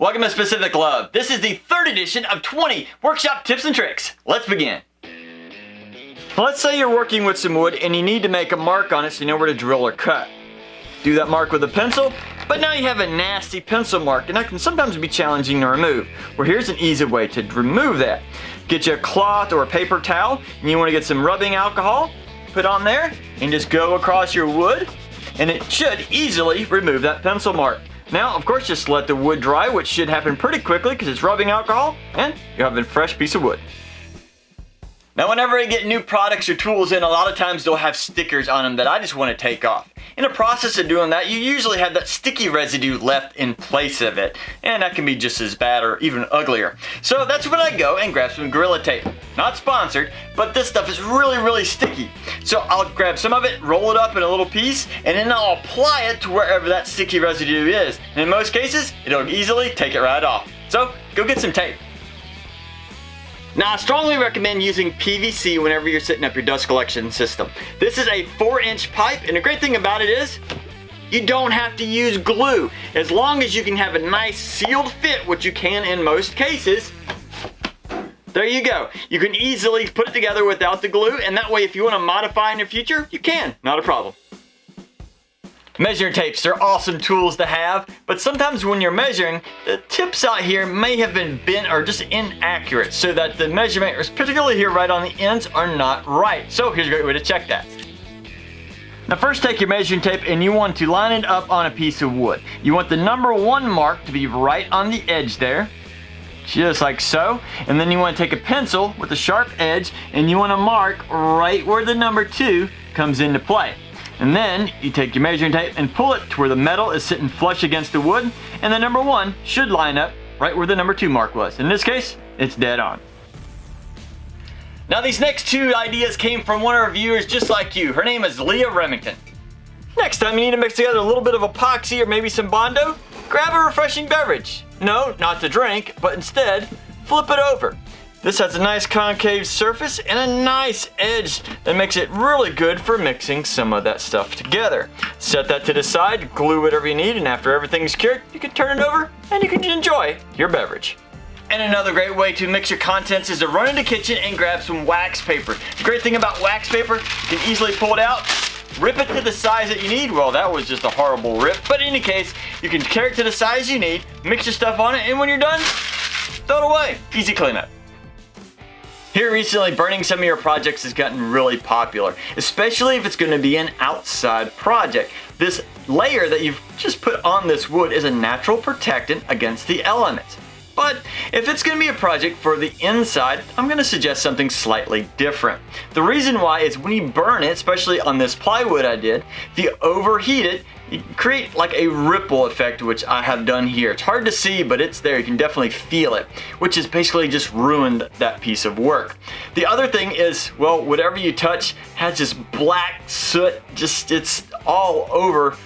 Welcome to Specific Love. This is the third edition of 20 workshop tips and tricks. Let's begin. Let's say you're working with some wood and you need to make a mark on it so you know where to drill or cut. Do that mark with a pencil, but now you have a nasty pencil mark and that can sometimes be challenging to remove. Well, here's an easy way to remove that. Get you a cloth or a paper towel and you want to get some rubbing alcohol, put on there and just go across your wood and it should easily remove that pencil mark. Now, of course, just let the wood dry, which should happen pretty quickly because it's rubbing alcohol, and you have a fresh piece of wood. Now, whenever I get new products or tools in, a lot of times they'll have stickers on them that I just want to take off. In the process of doing that, you usually have that sticky residue left in place of it, and that can be just as bad or even uglier. So that's when I go and grab some Gorilla Tape. Not sponsored, but this stuff is really sticky. So I'll grab some of it, roll it up in a little piece, and then I'll apply it to wherever that sticky residue is. And in most cases, it'll easily take it right off. So go get some tape. Now, I strongly recommend using PVC whenever you're setting up your dust collection system. This is a 4-inch pipe, and the great thing about it is you don't have to use glue. As long as you can have a nice sealed fit, which you can in most cases, there you go. You can easily put it together without the glue, and that way if you want to modify in the future, you can. Not a problem. Measuring tapes are awesome tools to have, but sometimes when you're measuring, the tips out here may have been bent or just inaccurate, so that the measurement, particularly here right on the ends, are not right. So here's a great way to check that. Now first take your measuring tape and you want to line it up on a piece of wood. You want the number 1 mark to be right on the edge there, just like so. And then you want to take a pencil with a sharp edge and you want to mark right where the number 2 comes into play. And then you take your measuring tape and pull it to where the metal is sitting flush against the wood, and the number 1 should line up right where the number 2 mark was. In this case, it's dead on. Now these next 2 ideas came from one of our viewers just like you. Her name is Leah Remington. Next time you need to mix together a little bit of epoxy or maybe some Bondo, grab a refreshing beverage. No, not to drink, but instead, flip it over. This has a nice concave surface and a nice edge that makes it really good for mixing some of that stuff together. Set that to the side, glue whatever you need, and after everything's cured, you can turn it over and you can enjoy your beverage. And another great way to mix your contents is to run in the kitchen and grab some wax paper. The great thing about wax paper, you can easily pull it out, rip it to the size that you need. Well, that was just a horrible rip, but in any case, you can carry it to the size you need, mix your stuff on it, and when you're done, throw it away. Easy cleanup. Here recently, burning some of your projects has gotten really popular, especially if it's going to be an outside project. This layer that you've just put on this wood is a natural protectant against the elements. But if it's going to be a project for the inside, I'm going to suggest something slightly different. The reason why is when you burn it, especially on this plywood I did, if you overheat it, you create like a ripple effect, which I have done here. It's hard to see, but it's there. You can definitely feel it, which has basically just ruined that piece of work. The other thing is, well, whatever you touch has this black soot, it's all over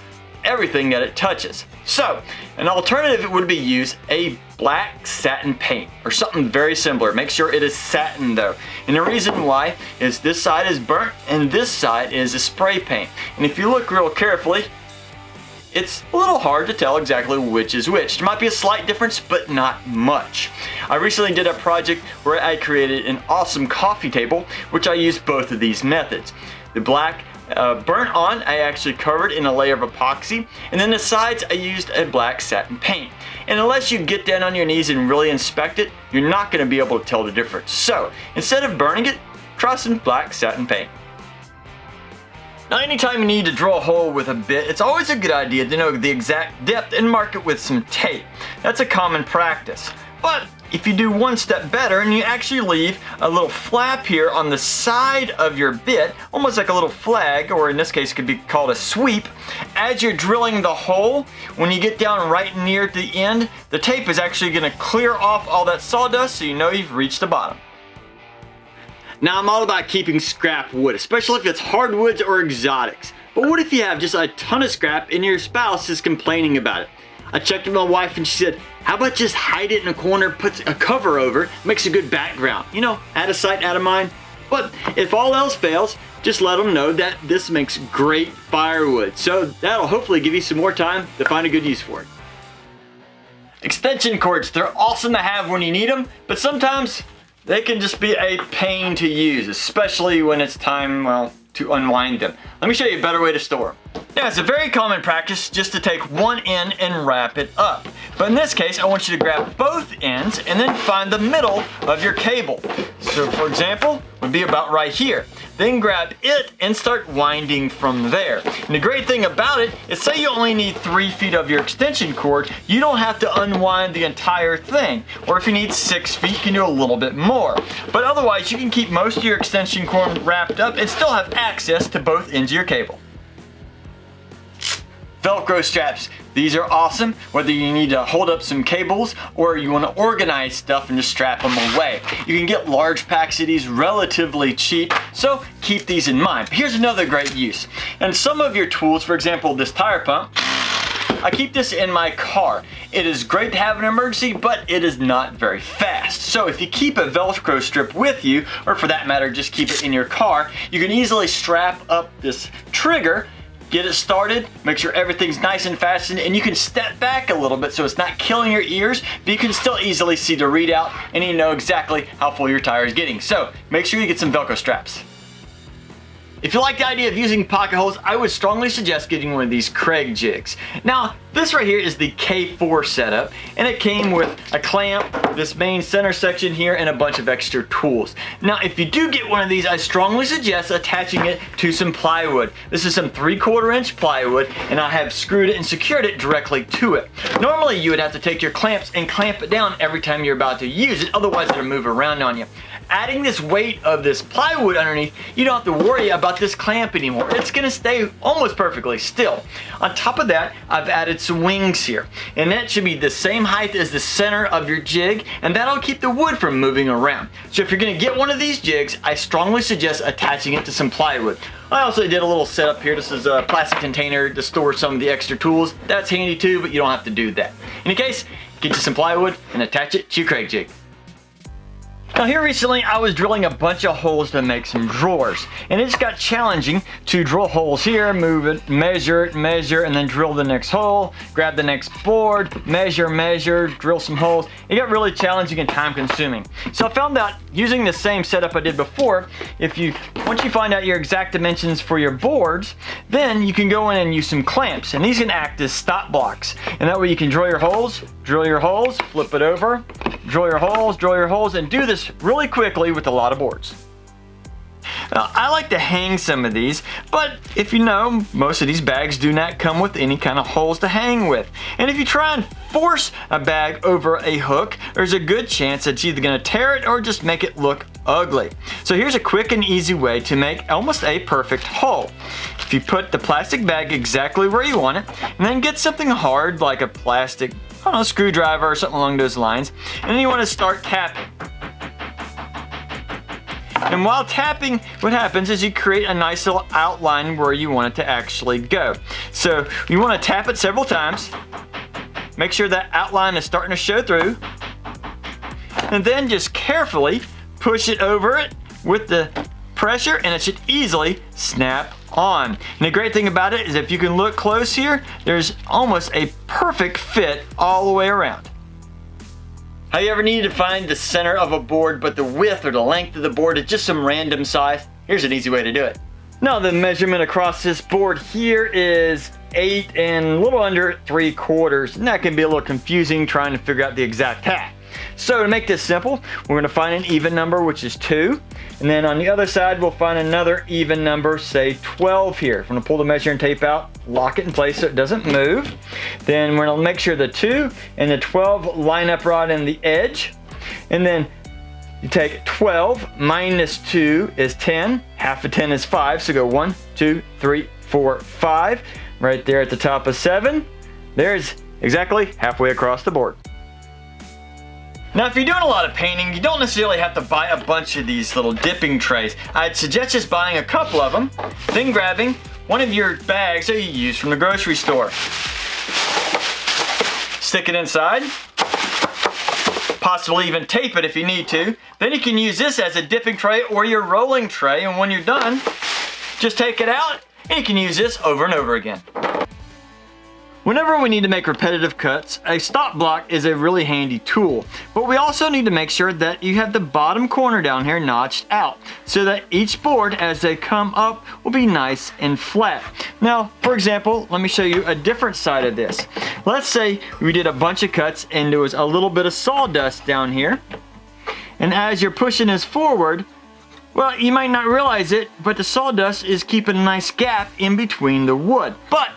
everything that it touches. So, an alternative would be use a black satin paint or something very similar. Make sure it is satin though. And the reason why is this side is burnt and this side is a spray paint. And if you look real carefully, it's a little hard to tell exactly which is which. There might be a slight difference, but not much. I recently did a project where I created an awesome coffee table, which I used both of these methods. The black burnt on, I actually covered in a layer of epoxy, and then the sides I used a black satin paint. And unless you get down on your knees and really inspect it, you're not going to be able to tell the difference. So instead of burning it, try some black satin paint. Now anytime you need to drill a hole with a bit, it's always a good idea to know the exact depth and mark it with some tape. That's a common practice. But if you do one step better and you actually leave a little flap here on the side of your bit, almost like a little flag, or in this case it could be called a sweep, as you're drilling the hole, when you get down right near the end, the tape is actually going to clear off all that sawdust so you know you've reached the bottom. Now I'm all about keeping scrap wood, especially if it's hardwoods or exotics. But what if you have just a ton of scrap and your spouse is complaining about it? I checked with my wife and she said, how about just hide it in a corner, put a cover over, makes a good background. You know, out of sight, out of mind. But if all else fails, just let them know that this makes great firewood. So that'll hopefully give you some more time to find a good use for it. Extension cords, they're awesome to have when you need them, but sometimes they can just be a pain to use, especially when it's time, well, to unwind them. Let me show you a better way to store them. Now, it's a very common practice just to take one end and wrap it up. But in this case, I want you to grab both ends and then find the middle of your cable. So for example, would be about right here. Then grab it and start winding from there. And the great thing about it is, say you only need 3 feet of your extension cord, you don't have to unwind the entire thing. Or if you need 6 feet, you can do a little bit more. But otherwise, you can keep most of your extension cord wrapped up and still have access to both ends of your cable. Velcro straps. These are awesome, whether you need to hold up some cables or you want to organize stuff and just strap them away. You can get large packs of these relatively cheap, so keep these in mind. But here's another great use. And some of your tools, for example, this tire pump, I keep this in my car. It is great to have in an emergency, but it is not very fast. So if you keep a Velcro strip with you, or for that matter, just keep it in your car, you can easily strap up this trigger, get it started, make sure everything's nice and fastened, and you can step back a little bit so it's not killing your ears, but you can still easily see the readout and you know exactly how full your tire is getting. So make sure you get some Velcro straps. If you like the idea of using pocket holes, I would strongly suggest getting one of these Kreg jigs. Now, this right here is the K4 setup, and it came with a clamp, this main center section here, and a bunch of extra tools. Now, if you do get one of these, I strongly suggest attaching it to some plywood. This is some 3/4 inch plywood, and I have screwed it and secured it directly to it. Normally, you would have to take your clamps and clamp it down every time you're about to use it, otherwise it'll move around on you. Adding this weight of this plywood underneath, you don't have to worry about this clamp anymore. It's gonna stay almost perfectly still. On top of that, I've added some wings here, and that should be the same height as the center of your jig, and that'll keep the wood from moving around. So if you're gonna get one of these jigs, I strongly suggest attaching it to some plywood. I also did a little setup here. This is a plastic container to store some of the extra tools. That's handy too, but you don't have to do that. In any case, get you some plywood and attach it to your Kreg jig. Now here recently I was drilling a bunch of holes to make some drawers, and it just got challenging to drill holes here, move it, measure, and then drill the next hole, grab the next board, measure, drill some holes. It got really challenging and time consuming. So I found out using the same setup I did before, once you find out your exact dimensions for your boards, then you can go in and use some clamps, and these can act as stop blocks. And that way you can drill your holes, flip it over, drill your holes, and do this really quickly with a lot of boards. Now, I like to hang some of these, but if you know, most of these bags do not come with any kind of holes to hang with. And if you try and force a bag over a hook, there's a good chance it's either going to tear it or just make it look ugly. So here's a quick and easy way to make almost a perfect hole. If you put the plastic bag exactly where you want it, and then get something hard like a plastic, I don't know, screwdriver or something along those lines, and then you want to start tapping. And while tapping, what happens is you create a nice little outline where you want it to actually go. So you want to tap it several times, make sure that outline is starting to show through, and then just carefully push it over it with the pressure, and it should easily snap on. And the great thing about it is if you can look close here, there's almost a perfect fit all the way around. Have you ever needed to find the center of a board, but the width or the length of the board is just some random size? Here's an easy way to do it. Now the measurement across this board here is 8 and a little under 3/4, and that can be a little confusing trying to figure out the exact half. So to make this simple, we're going to find an even number, which is 2, and then on the other side we'll find another even number, say 12 here. I'm going to pull the measuring tape out, lock it in place so it doesn't move. Then we're going to make sure the 2 and the 12 line up right in the edge, and then you take 12 minus 2 is 10, half of 10 is 5, so go 1, 2, 3, 4, 5, right there at the top of 7. There's exactly halfway across the board. Now if you're doing a lot of painting, you don't necessarily have to buy a bunch of these little dipping trays. I'd suggest just buying a couple of them, then grabbing one of your bags that you use from the grocery store. Stick it inside, possibly even tape it if you need to. Then you can use this as a dipping tray or your rolling tray, and when you're done, just take it out and you can use this over and over again. Whenever we need to make repetitive cuts, a stop block is a really handy tool, but we also need to make sure that you have the bottom corner down here notched out so that each board as they come up will be nice and flat. Now, for example, let me show you a different side of this. Let's say we did a bunch of cuts and there was a little bit of sawdust down here, and as you're pushing this forward, well, you might not realize it, but the sawdust is keeping a nice gap in between the wood. But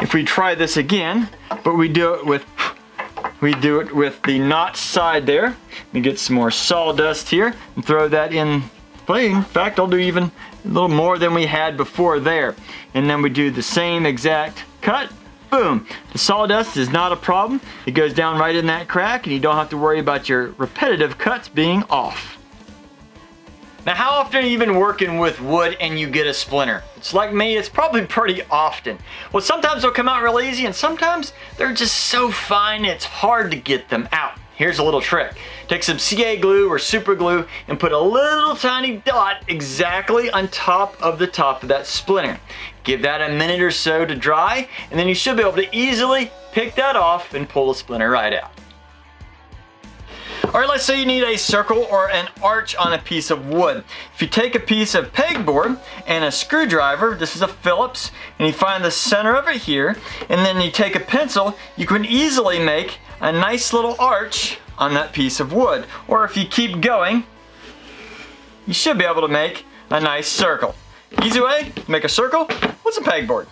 if we try this again, but we do it with the notch side there. Let me get some more sawdust here and throw that in play. In fact, I'll do even a little more than we had before there. And then we do the same exact cut. Boom. The sawdust is not a problem. It goes down right in that crack and you don't have to worry about your repetitive cuts being off. Now, how often are you been working with wood and you get a splinter? It's like me, it's probably pretty often. Well, sometimes they'll come out real easy and sometimes they're just so fine it's hard to get them out. Here's a little trick. Take some CA glue or super glue and put a little tiny dot exactly on top of that splinter. Give that a minute or so to dry and then you should be able to easily pick that off and pull the splinter right out. All right, let's say you need a circle or an arch on a piece of wood. If you take a piece of pegboard and a screwdriver, this is a Phillips, and you find the center of it here, and then you take a pencil, you can easily make a nice little arch on that piece of wood. Or if you keep going, you should be able to make a nice circle. Easy way to make a circle with some pegboard.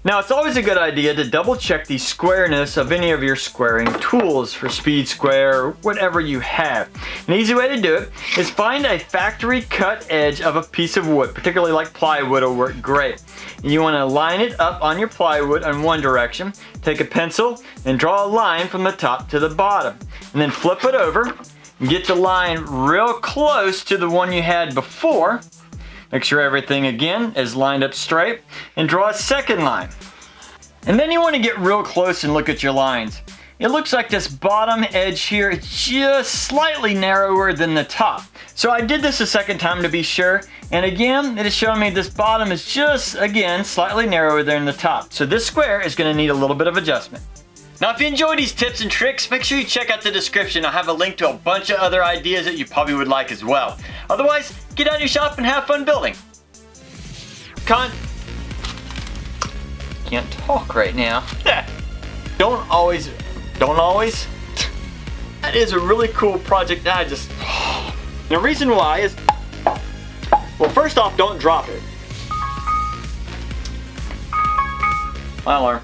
Now, it's always a good idea to double check the squareness of any of your squaring tools for speed square or whatever you have. An easy way to do it is find a factory cut edge of a piece of wood, particularly like plywood will work great. And you want to line it up on your plywood in one direction, take a pencil and draw a line from the top to the bottom. And then flip it over and get the line real close to the one you had before. Make sure everything again is lined up straight and draw a second line. And then you want to get real close and look at your lines. It looks like this bottom edge here is just slightly narrower than the top. So I did this a second time to be sure, and again it is showing me this bottom is just again slightly narrower than the top. So this square is going to need a little bit of adjustment. Now, if you enjoy these tips and tricks, make sure you check out the description. I'll have a link to a bunch of other ideas that you probably would like as well. Otherwise, get out of your shop and have fun building. Can't talk right now. Don't always. That is a really cool project. The reason why is, well, first off, don't drop it. Well,